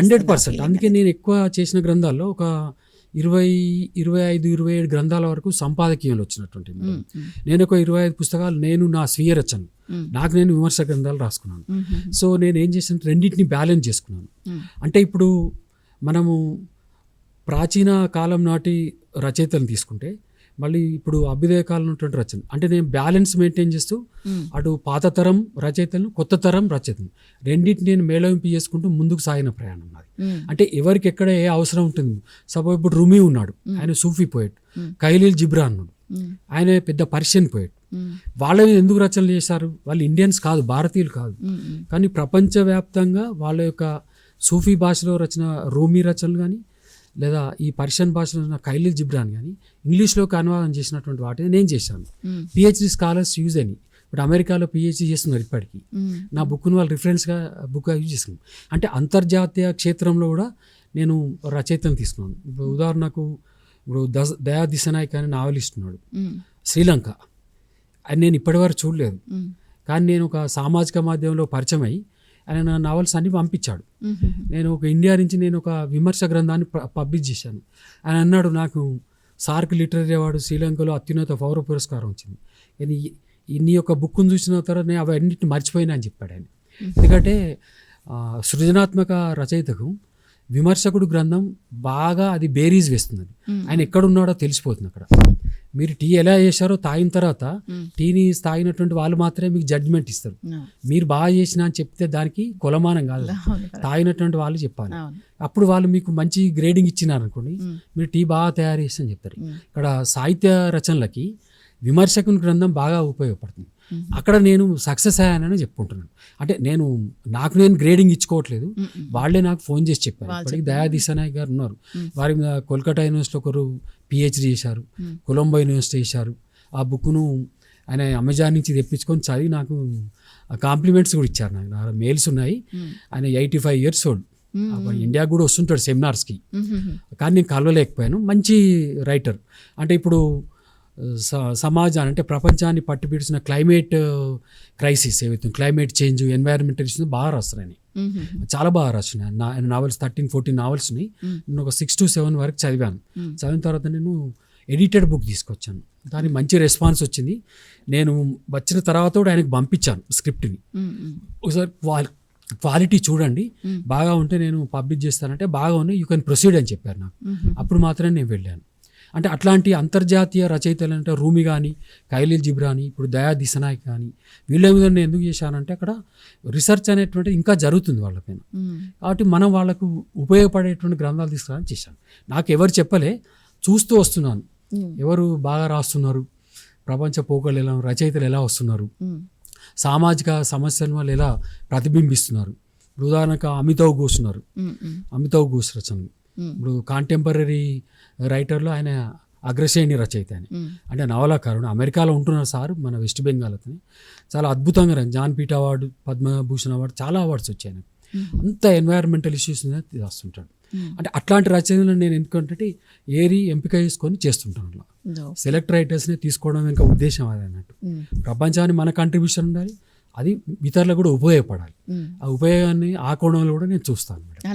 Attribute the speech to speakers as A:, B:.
A: 100%. అందుకే నేను ఎక్కువ చేసిన గ్రంథాల్లో ఒక 25-27 గ్రంథాల వరకు సంపాదకీయాలు వచ్చినటువంటి. నేను ఒక 25 పుస్తకాలు నేను నా స్వీయ రచనలు, నాకు నేను విమర్శ గ్రంథాలు రాసుకున్నాను. సో నేను ఏం చేసిన రెండింటిని బ్యాలెన్స్ చేసుకున్నాను. అంటే ఇప్పుడు మనము ప్రాచీన కాలం నాటి రచయితలను తీసుకుంటే మళ్ళీ ఇప్పుడు అభ్యుదయ కాలం ఉన్నటువంటి రచన, అంటే నేను బ్యాలెన్స్ మెయింటైన్ చేస్తూ అటు పాత తరం రచయితలను, కొత్త తరం రచయితలను రెండింటిని నేను మేళవింపు చేసుకుంటూ ముందుకు సాగిన ప్రయాణం నాది. అంటే ఎవరికి ఎక్కడ ఏ అవసరం ఉంటుంది. సపోజ్ ఇప్పుడు రూమీ ఉన్నాడు, ఆయన సూఫీ పోయెట్. ఖలీల్ జిబ్రాన్ ఉన్నాడు, ఆయన పెద్ద పర్షియన్ పోయెట్. వాళ్ళ మీద ఎందుకు రచనలు చేశారు? వాళ్ళు ఇండియన్స్ కాదు, భారతీయులు కాదు, కానీ ప్రపంచవ్యాప్తంగా వాళ్ళ యొక్క సూఫీ భాషలో రచన రూమీ రచనలు కానీ లేదా ఈ పర్షియన్ భాషలో ఉన్న ఖలీల్ జిబ్రాన్ కానీ ఇంగ్లీష్లోకి అనువాదం చేసినటువంటి వాటిని నేను చేశాను. పిహెచ్డి స్కాలర్స్ యూజ్ అని ఇప్పుడు అమెరికాలో పిహెచ్డి చేస్తున్నారు ఇప్పటికీ. నా బుక్ను వాళ్ళు రిఫరెన్స్గా బుక్గా యూజ్ చేసుకున్నాను. అంటే అంతర్జాతీయ క్షేత్రంలో కూడా నేను రచయితను తీసుకున్నాను. ఇప్పుడు ఉదాహరణకు ఇప్పుడు దయా దిశనాయక్ అనే నావలిస్ట్ ఉన్నాడు, శ్రీలంక. అది నేను ఇప్పటివరకు చూడలేదు, కానీ నేను ఒక సామాజిక మాధ్యమంలో పరిచయం అయ్యి ఆయన నా నావల్స్ అన్ని పంపించాడు. నేను ఒక ఇండియా నుంచి నేను ఒక విమర్శ గ్రంథాన్ని పబ్లిష్ చేశాను. ఆయన అన్నాడు, నాకు సార్క్ లిటరరీ అవార్డు శ్రీలంకలో అత్యున్నత పౌర పురస్కారం వచ్చింది, కానీ నీ యొక్క బుక్ను చూసిన తర్వాత నేను అవన్నిటిని మర్చిపోయినా అని చెప్పాడు ఆయన. ఎందుకంటే సృజనాత్మక రచయితకు విమర్శకుడు గ్రంథం బాగా అది బేరీజ్ వేస్తుందని, ఆయన ఎక్కడున్నాడో తెలిసిపోతుంది. అక్కడ మీరు టీ ఎలా చేశారో తాగిన తర్వాత టీని తాగినటువంటి వాళ్ళు మాత్రమే మీకు జడ్జిమెంట్ ఇస్తారు. మీరు బాగా చేసినా అని చెప్తే దానికి కొలమానం కాదు, తాగినటువంటి వాళ్ళు చెప్పాలి. అప్పుడు వాళ్ళు మీకు మంచి గ్రేడింగ్ ఇచ్చినారనుకోండి, మీరు టీ బాగా తయారు చేస్తారని చెప్తారు. ఇక్కడ సాహిత్య రచనలకి విమర్శకుని గ్రంథం బాగా ఉపయోగపడుతుంది. అక్కడ నేను సక్సెస్ అయ్యానని చెప్పుకుంటున్నాను. అంటే నాకు నేను గ్రేడింగ్ ఇచ్చుకోవట్లేదు, వాళ్ళే నాకు ఫోన్ చేసి చెప్పారు. ఇప్పటికి దయా దిశనాయక్ గారు ఉన్నారు, వారి మీద కోల్కతా యూనివర్సిటీలో ఒకరు పిహెచ్డి చేశారు, కొలంబో యూనివర్సిటీ చేశారు. ఆ బుక్ను ఆయన అమెజాన్ నుంచి తెప్పించుకొని చదివి నాకు కాంప్లిమెంట్స్ కూడా ఇచ్చారు. నాకు మెయిల్స్ ఉన్నాయి. ఆయన 85 years old, ఇండియా కూడా వస్తుంటాడు సెమినార్స్కి, కానీ నేను కలవలేకపోయాను. మంచి రైటర్. అంటే ఇప్పుడు సమాజాన్ని అంటే ప్రపంచాన్ని పట్టుబిడిచిన క్లైమేట్ క్రైసిస్ ఏవైతుంది, క్లైమేట్ చేంజ్, ఎన్వైరన్మెంటల్ ఇష్యూస్ బాగా రాస్తున్నాయి. చాలా బాగా రాస్తున్నాయి. నావెల్స్ 13-14 నావెల్స్ని నేను ఒక 6 to 7 వరకు చదివాను. చదివిన తర్వాత నేను ఎడిటెడ్ బుక్ తీసుకొచ్చాను, దానికి మంచి రెస్పాన్స్ వచ్చింది. నేను వచ్చిన తర్వాత కూడా ఆయనకు పంపించాను స్క్రిప్ట్ని, ఒకసారి క్వాలిటీ చూడండి, బాగా ఉంటే నేను పబ్లిష్ చేస్తానంటే బాగా ఉన్నాయి, యూ కెన్ ప్రొసీడ్ అని చెప్పారు నాకు. అప్పుడు మాత్రమే నేను వెళ్ళాను. అంటే అట్లాంటి అంతర్జాతీయ రచయితలు అంటే రూమి కానీ, ఖలీల్ జిబ్రాని, ఇప్పుడు దయా దిశనాయక్ కానీ, వీళ్ళ మీద నేను ఎందుకు చేశానంటే అక్కడ రీసెర్చ్ అనేటువంటి ఇంకా జరుగుతుంది వాళ్ళపైన. కాబట్టి మనం వాళ్ళకు ఉపయోగపడేటువంటి గ్రంథాలు తీసుకురాని చేశాను. నాకు ఎవరు చెప్పలే, చూస్తూ వస్తున్నాను ఎవరు బాగా రాస్తున్నారు, ప్రపంచ పోకళ్ళు ఎలా, రచయితలు ఎలా వస్తున్నారు, సామాజిక సమస్యల వాళ్ళు ఎలా ప్రతిబింబిస్తున్నారు. ఇప్పుడు ఉదాహరణకు అమితావ్ ఘోష్ ఉన్నారు, అమితావ్ ఘోష్ రచనలు. ఇప్పుడు కాంటెంపరీ రైటర్లో ఆయన అగ్రశ్రేణి రచయిత అని, అంటే నవలాకారుడు. అమెరికాలో ఉంటున్నారు సార్, మన వెస్ట్ బెంగాల్ అతని. చాలా అద్భుతంగా జ్ఞాన్పీఠ అవార్డు, పద్మభూషణ్ అవార్డు, చాలా అవార్డ్స్ వచ్చాయి. అంత ఎన్వైరన్మెంటల్ ఇష్యూస్ రాస్తుంటాడు. అంటే అట్లాంటి రచనలు నేను ఎందుకంటే ఎంపిక చేసుకొని చేస్తుంటాను. సెలెక్ట్ రైటర్స్ని తీసుకోవడం వెనుక ఉద్దేశం అది అన్నట్టు. ప్రపంచాన్ని మన కంట్రిబ్యూషన్ ఉండాలి, అది ఇతరులకు కూడా ఉపయోగపడాలి. ఆ ఉపయోగాన్ని ఆ కోణంలో కూడా నేను చూస్తాను.